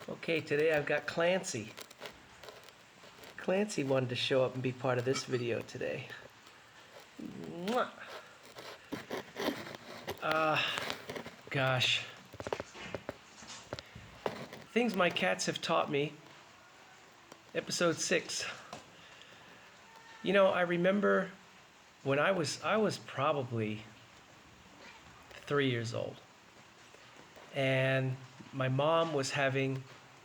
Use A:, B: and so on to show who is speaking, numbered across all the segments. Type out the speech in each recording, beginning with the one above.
A: Okay, today I've got Clancy. Clancy wanted to show up and be part of this video today. Mwah. Gosh. Things my cats have taught me. Episode 6. You know, I remember when I was probably 3 years old. And my mom was having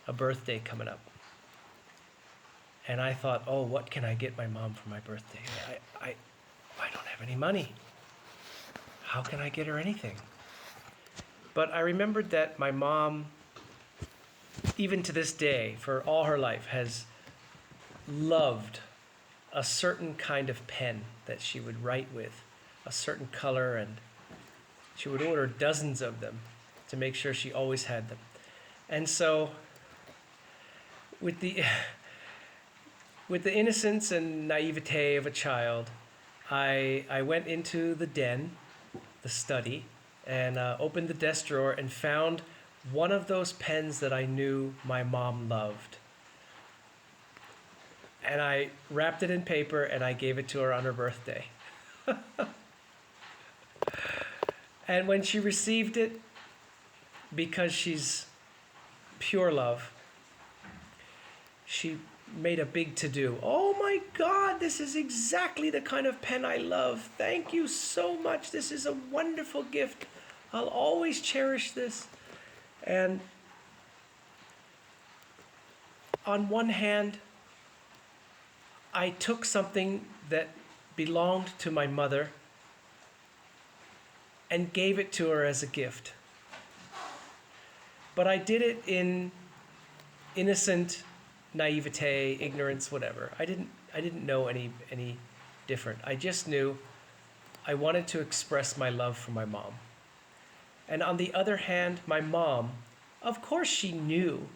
A: a birthday coming up. And I thought, oh, what can I get my mom for my birthday? I don't have any money. How can I get her anything? But I remembered that my mom, even to this day, for all her life, has loved a certain kind of pen that she would write with, a certain color, and she would order dozens of them to make sure she always had them. And so, with the innocence and naivete of a child, I went into the den, the study, and opened the desk drawer and found one of those pens that I knew my mom loved. And I wrapped it in paper and I gave it to her on her birthday. And when she received it, because she's pure love, she made a big to-do. Oh my God, this is exactly the kind of pen I love. Thank you so much. This is a wonderful gift. I'll always cherish this. And on one hand, I took something that belonged to my mother and gave it to her as a gift. But I did it in innocent naivete, ignorance, whatever. I didn't know any different. I just knew I wanted to express my love for my mom. And on the other hand, my mom, of course she knew.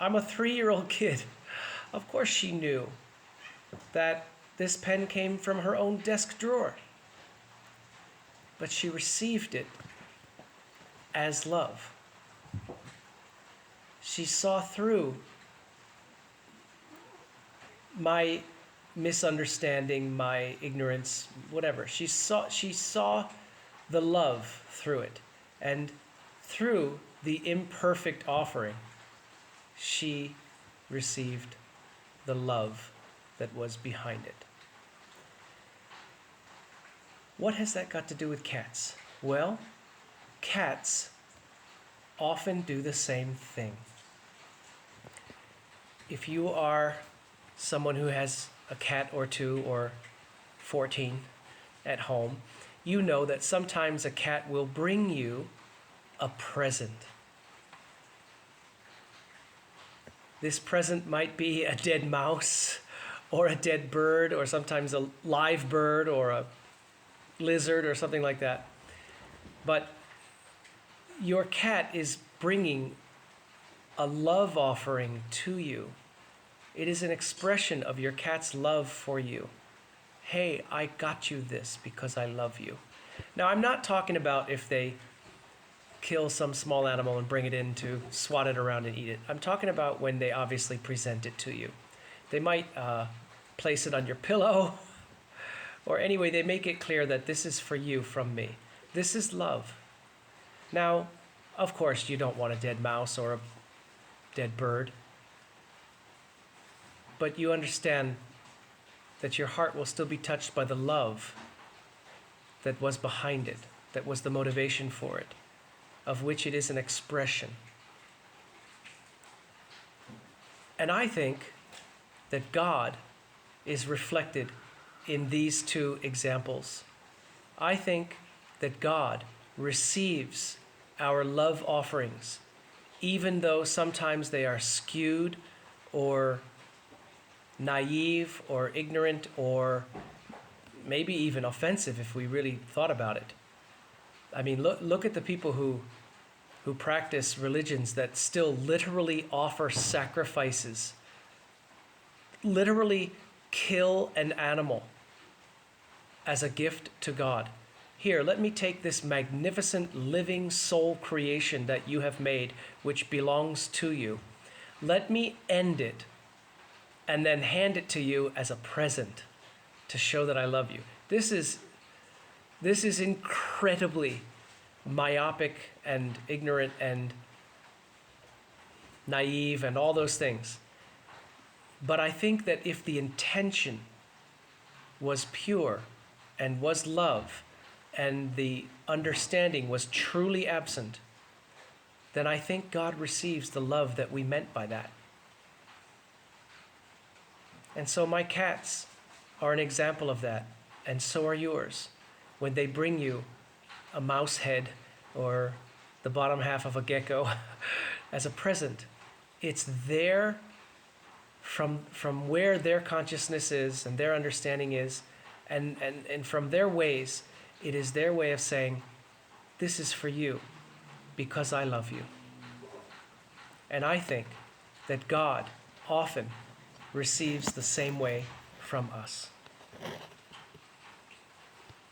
A: I'm a 3-year-old kid. Of course she knew that this pen came from her own desk drawer. But she received it as love. She saw through my misunderstanding, my ignorance, whatever. She saw the love through it. And through the imperfect offering, she received the love that was behind it. What has that got to do with cats? Well, cats often do the same thing. If you are someone who has a cat or two or 14 at home, you know that sometimes a cat will bring you a present. This present might be a dead mouse or a dead bird or sometimes a live bird or a lizard or something like that. But your cat is bringing a love offering to you. It is an expression of your cat's love for you. Hey, I got you this because I love you. Now, I'm not talking about if they kill some small animal and bring it in to swat it around and eat it. I'm talking about when they obviously present it to you. They might place it on your pillow, or anyway, they make it clear that this is for you from me. This is love. Now, of course, you don't want a dead mouse or a dead bird, but you understand that your heart will still be touched by the love that was behind it, that was the motivation for it, of which it is an expression. And I think that God is reflected in these two examples. I think that God receives our love offerings, even though sometimes they are skewed or naive or ignorant or maybe even offensive if we really thought about it. I mean, look at the people who practice religions that still literally offer sacrifices, literally kill an animal as a gift to God. here, let me take this magnificent living soul creation that you have made, which belongs to you. Let me end it and then hand it to you as a present to show that I love you. This is incredibly myopic and ignorant and naive and all those things. But I think that if the intention was pure and was love and the understanding was truly absent, then I think God receives the love that we meant by that. And so my cats are an example of that, and so are yours. When they bring you a mouse head or the bottom half of a gecko as a present, it's there from where their consciousness is and their understanding is, and from their ways, it is their way of saying, this is for you because I love you. And I think that God often receives the same way from us.